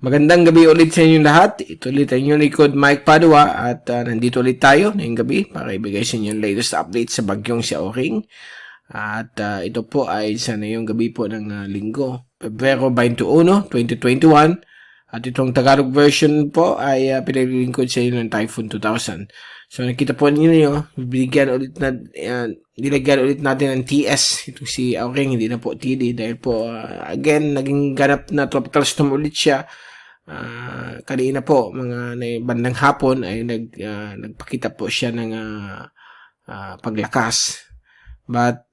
Magandang gabi ulit sa inyong lahat. Ito ulit ang inyong likod, Mike Padua, at nandito ulit tayo ngayong gabi para ibigay sa inyo yung latest update sa bagyong si Auring. At ito po ay sa ngayong gabi po ng linggo, Pebrero 21, 2021. At itong Tagalog version po ay pinalilingkod sa inyo ng Typhoon 2000. So nakita po ninyo, nilagyan ulit natin ng TS. Ito si Auring, hindi na po TD dahil po again, naging ganap na tropical storm ulit siya. Kanina po mga bandang hapon ay nagpakita po siya ng paglakas, but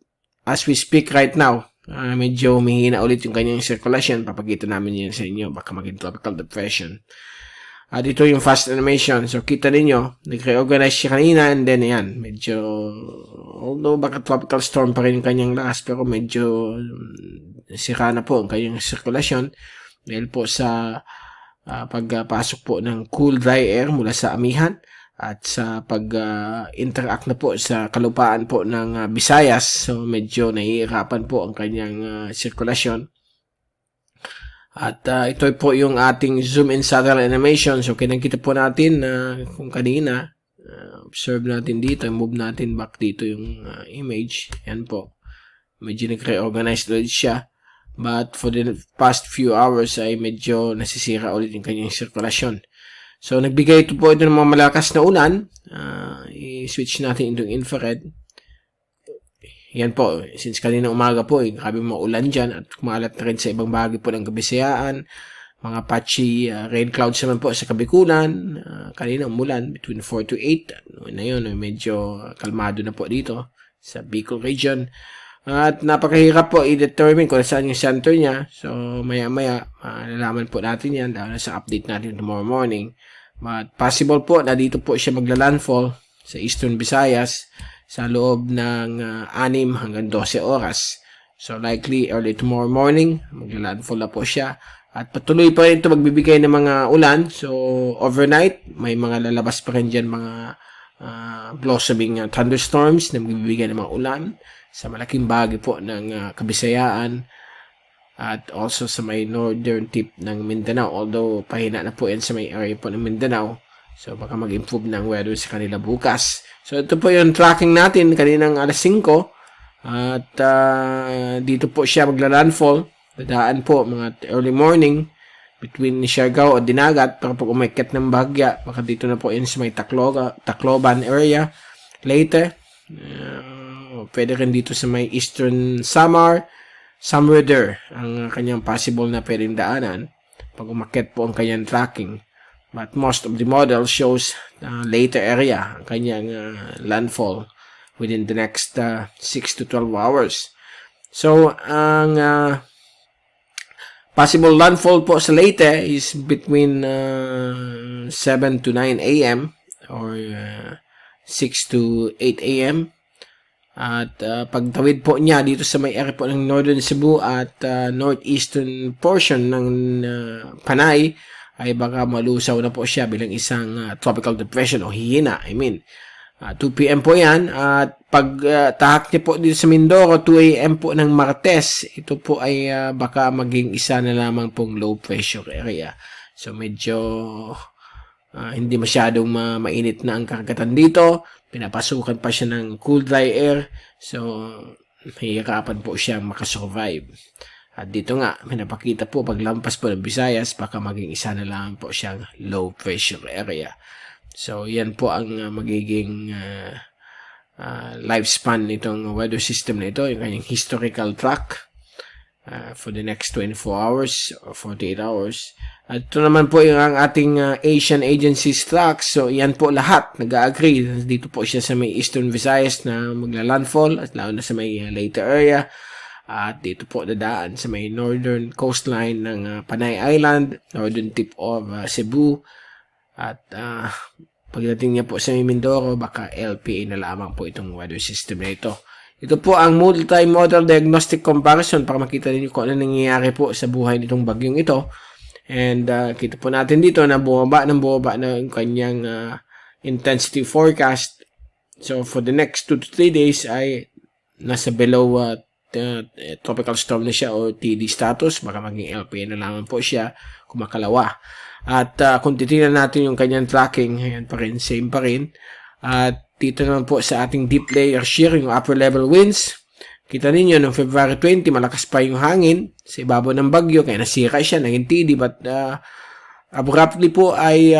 as we speak right now, medyo mahina ulit yung kanyang circulation. Papakita namin yan sa inyo, baka maging tropical depression. Dito yung fast animation, so kita ninyo nag-reorganize siya kanina, and then yan medyo, although baka tropical storm pa rin yung kanyang lakas, pero medyo sira na po ang kanyang circulation dahil po sa pagpasok po ng cool dry air mula sa amihan at sa pag-interact na po sa kalupaan po ng Visayas. So medyo nahihirapan po ang kanyang sirkulasyon. At ito po yung ating zoom in satellite animation. So kinakita po natin kung kanina, observe natin dito, move natin back dito yung image. Yan po. Medyo nag-reorganize ulit siya. But for the past few hours ay medyo nasisira ulit yung kanyang sirkulasyon. So nagbigay ito po ito ng mga malakas na ulan. I-switch natin into infrared. Yan po, since kanina umaga po, grabe mga ulan dyan at kumalat na rin sa ibang bahagi po ng Kabisayaan. Mga patchy rain clouds naman po sa Kabikulan. Kanina umulan between 4 to 8. Na yun, medyo kalmado na po dito sa Bicol region. At napakahirap po i-determine kung saan yung center niya. So, maya-maya, nalaman po natin yan dahil sa update natin tomorrow morning. But possible po na dito po siya magla-landfall sa Eastern Visayas sa loob ng 6 hanggang 12 oras. So, likely early tomorrow morning, magla-landfall na po siya. At patuloy pa rin ito magbibigay ng mga ulan. So, overnight, may mga lalabas pa rin dyan mga blossoming thunderstorms na magbibigay ng mga ulan sa malaking bahagi po ng Kabisayaan at also sa may northern tip ng Mindanao, although pahina na po yan sa may area po ng Mindanao, so baka mag-improve ng weather sa kanila bukas. So ito po yung tracking natin kaninang alas 5 at dito po siya magla-landfall. Dadaan po mga early morning between Siargao o Dinagat, pero pag umakyat ng bagya baka dito na po yan sa may Tacloban area later. Pwede rin dito sa may Eastern Samar, somewhere there ang kanyang possible na pwedeng daanan pag umakyat po ang kanyang tracking. But most of the model shows later area ang kanyang landfall within the next 6 to 12 hours. So, ang possible landfall po sa Leyte is between 7 to 9 a.m. or 6 to 8 a.m. At pagtawid po niya dito sa may area po ng Northern Cebu at northeastern portion ng Panay ay baka malusaw na po siya bilang isang tropical depression o hihina. 2 p.m. po yan. At pag tahak niya po dito sa Mindoro, 2 a.m. po ng Martes, ito po ay baka maging isa na lamang pong low pressure area. So medyo hindi masyadong mainit na ang karagatan dito. Pinapasukan pa siya ng cool dry air. So, mahihirapan po siya makasurvive. At dito nga, pinapakita po paglampas po ng Visayas, baka maging isa na lang po siyang low pressure area. So, yan po ang magiging lifespan nitong weather system na ito, yung kanyang historical track for the next 24 hours or 48 hours. At ito naman po yung ang ating Asian Agency's track. So, yan po lahat nag-agree. Dito po siya sa may Eastern Visayas na magla-landfall at lalo na sa may later area. At dito po dadaan sa may northern coastline ng Panay Island, northern tip of Cebu. At pagdating niya po sa may Mindoro, baka LPA na lamang po itong weather system na ito. Ito po ang multi-model diagnostic comparison para makita niyo kung ano nangyayari po sa buhay nitong bagyong ito. And kita po natin dito na bumaba na yung kanyang intensity forecast. So for the next 2 to 3 days ay nasa below tropical storm na siya o TD status. Baka maging LPA na lamang po siya. kumakalawa. At kung titingnan natin yung kanyang tracking, ayan pa rin, same pa rin. At dito naman po sa ating deep layer shear, yung upper level winds, kita ninyo, noong February 20, malakas pa yung hangin sa ibabaw ng bagyo, kaya nasira siya, naging TD, but abruptly po ay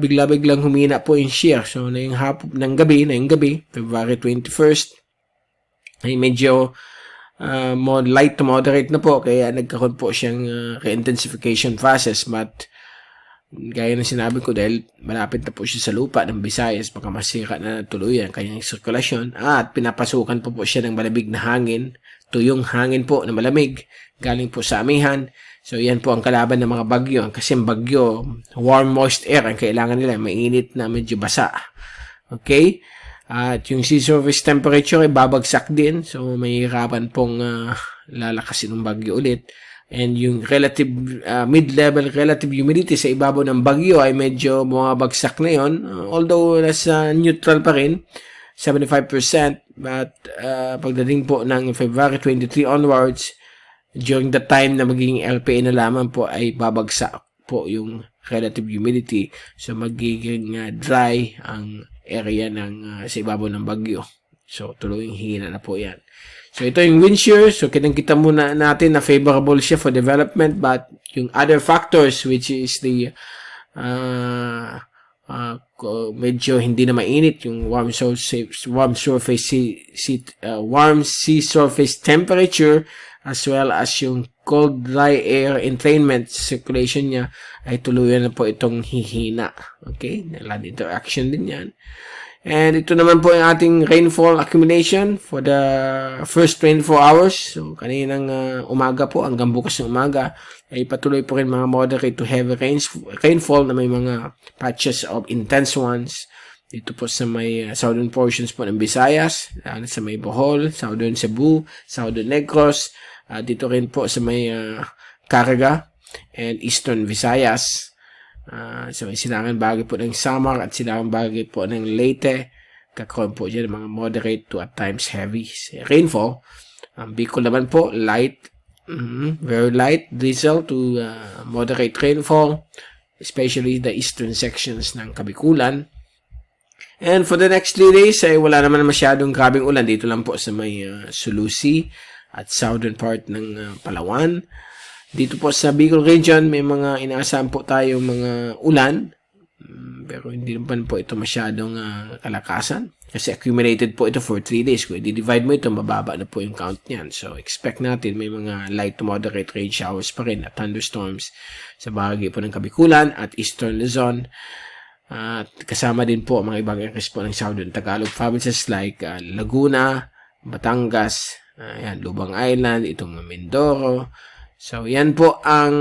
bigla-biglang humina po yung shear. So, ngayong gabi, February 21st, ay medyo more light to moderate na po, kaya nagkaroon po siyang re-intensification process. But gaya ng sinabi ko, dahil malapit na po siya sa lupa ng Visayas, baka masira na tuluyan ang kanyang sirkulasyon, at pinapasukan po siya ng malamig na hangin, tuyong hangin po na malamig galing po sa amihan. So yan po ang kalaban ng mga bagyo, kasi ang bagyo, warm moist air ang kailangan nila, mainit na medyo basa. Okay, at yung sea surface temperature ay babagsak din, so mahihirapan pong lalakasin ng bagyo ulit. And yung relative mid-level relative humidity sa ibabaw ng bagyo ay medyo bumabagsak na yon, although nasa neutral pa rin, 75%. But pagdating po ng February 23 onwards, during the time na magiging LPA na lamang po, ay babagsak po yung relative humidity. So magiging dry ang area ng sa ibabaw ng bagyo. So tuloy yung hina na po yan. So, ito yung wind shear. So, kitang-kita muna natin na favorable siya for development. But, yung other factors, which is the medyo hindi na mainit, yung warm sea surface temperature, as well as yung cold, dry air entrainment circulation niya, ay tuluyan na po itong hihina. Okay? Land interaction din yan. And ito naman po yung ating rainfall accumulation for the first 24 hours. So, kaninang umaga po, hanggang bukas ng umaga, ay patuloy po rin mga moderate to heavy rainfall na may mga patches of intense ones. Dito po sa may southern portions po ng Visayas, sa may Bohol, southern Cebu, southern Negros, dito rin po sa may Caraga and eastern Visayas. So, silangan bagay po ng Samar at silangan bagay po ng Leyte. Kakaroon po dyan mga moderate to at times heavy rainfall. Bicol naman po, light, very light drizzle to moderate rainfall, especially the eastern sections ng Kabikulan. And for the next 3 days, ay wala naman masyadong grabing ulan. Dito lang po sa may Sulusi at southern part ng Palawan. Dito po sa Bicol region, may mga inaasahan po tayong mga ulan, pero hindi naman po ito masyadong kalakasan, kasi accumulated po ito for 3 days. Kung i-divide mo ito, mababa na po yung count niyan. So, expect natin may mga light to moderate rain showers pa rin at thunderstorms sa bahagi po ng Kabikulan at Eastern Luzon. At kasama din po mga ibang areas po ng Southern Tagalog provinces like Laguna, Batangas, Lubang Island, itong Mindoro. So, yan po ang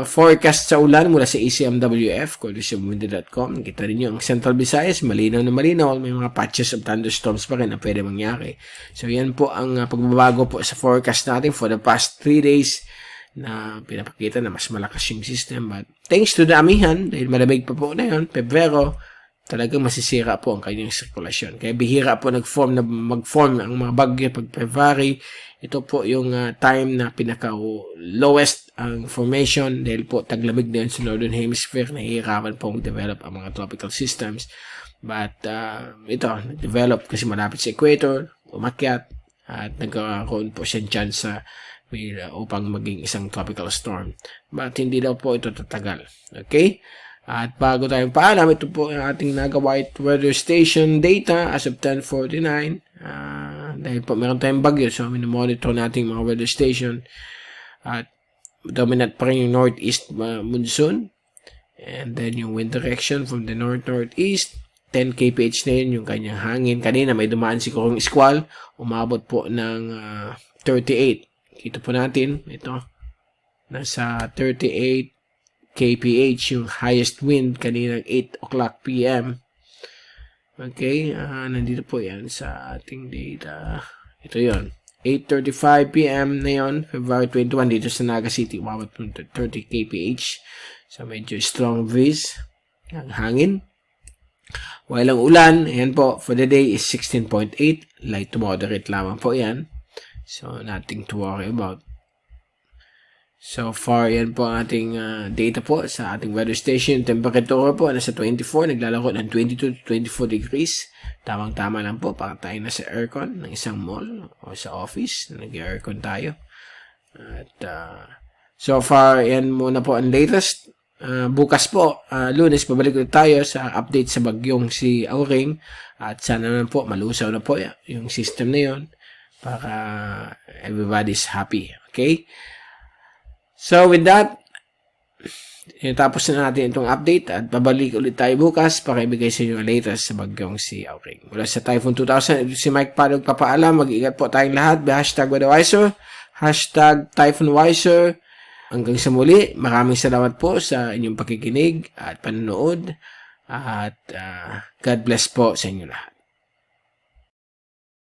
forecast sa ulan mula sa ECMWF, coalitionmundo.com. Kita rin nyo, ang Central Visayas, malinaw na malinaw. May mga patches of thunderstorms pa rin na pwede mangyari. So, yan po ang pagbabago po sa forecast natin for the past 3 days na pinapakita na mas malakas yung system. But thanks to the amihan, dahil malamig pa po na yun, Pebrero, talagang masisira po ang kanyang sirkulasyon. Kaya bihira po mag-form ang mga bagyo pag February. Ito po yung time na pinaka-lowest ang formation dahil po taglamig na yun sa Northern Hemisphere. Nahihirapan pong develop ang mga tropical systems. But ito, nag-develop kasi malapit sa equator, umakyat, at nagkaroon po siya chance upang maging isang tropical storm. But hindi daw po ito tatagal. Okay? At bago tayong paalam, ito po ang ating Naga-White Weather Station data as of 10:49. Dahil po meron tayong bagyo, so minomonitor natin mga weather station. At dominant pa rin yung northeast monsoon. And then yung wind direction from the north-northeast. 10 kph na yun yung kanyang hangin. Kanina may dumaan si Kurong Squall. Umabot po ng 38. Kita po natin, ito. Nasa 38 kph yung highest wind kanina 8 o'clock p.m. Okay, nandito po yan sa ating data. Ito yon, 8:35 p.m. na yon, February 21, dito sa Naga City, umabot po 30 kph. So, medyo strong breeze, ang hangin. Walang ulan, ayan po, for the day is 16.8, light to moderate lamang po yan. So, nothing to worry about. So far, yan po ang ating data po sa ating weather station. Temperature po, nasa 24, naglalako ng 22 to 24 degrees. Tamang-tama lang po para tayo nasa aircon ng isang mall o sa office na nag-aircon tayo. At so far, yan muna po ang latest. Bukas po, Lunes, babalik ulit tayo sa update sa bagyong si Auring. At sana naman po, malusaw na po yung system na yun para everybody's happy. Okay? So, with that, tapos na natin itong update at babalik ulit tayo bukas para ibigay sa inyo ang latest sa bagyong si Auring. Mula sa Typhoon 2000, si Mike Padog papaalam. Mag-iingat po tayong lahat. Hashtag Weatherwiser, hashtag TyphoonWiser. Hanggang sa muli, maraming salamat po sa inyong pakikinig at panonood. At God bless po sa inyo lahat.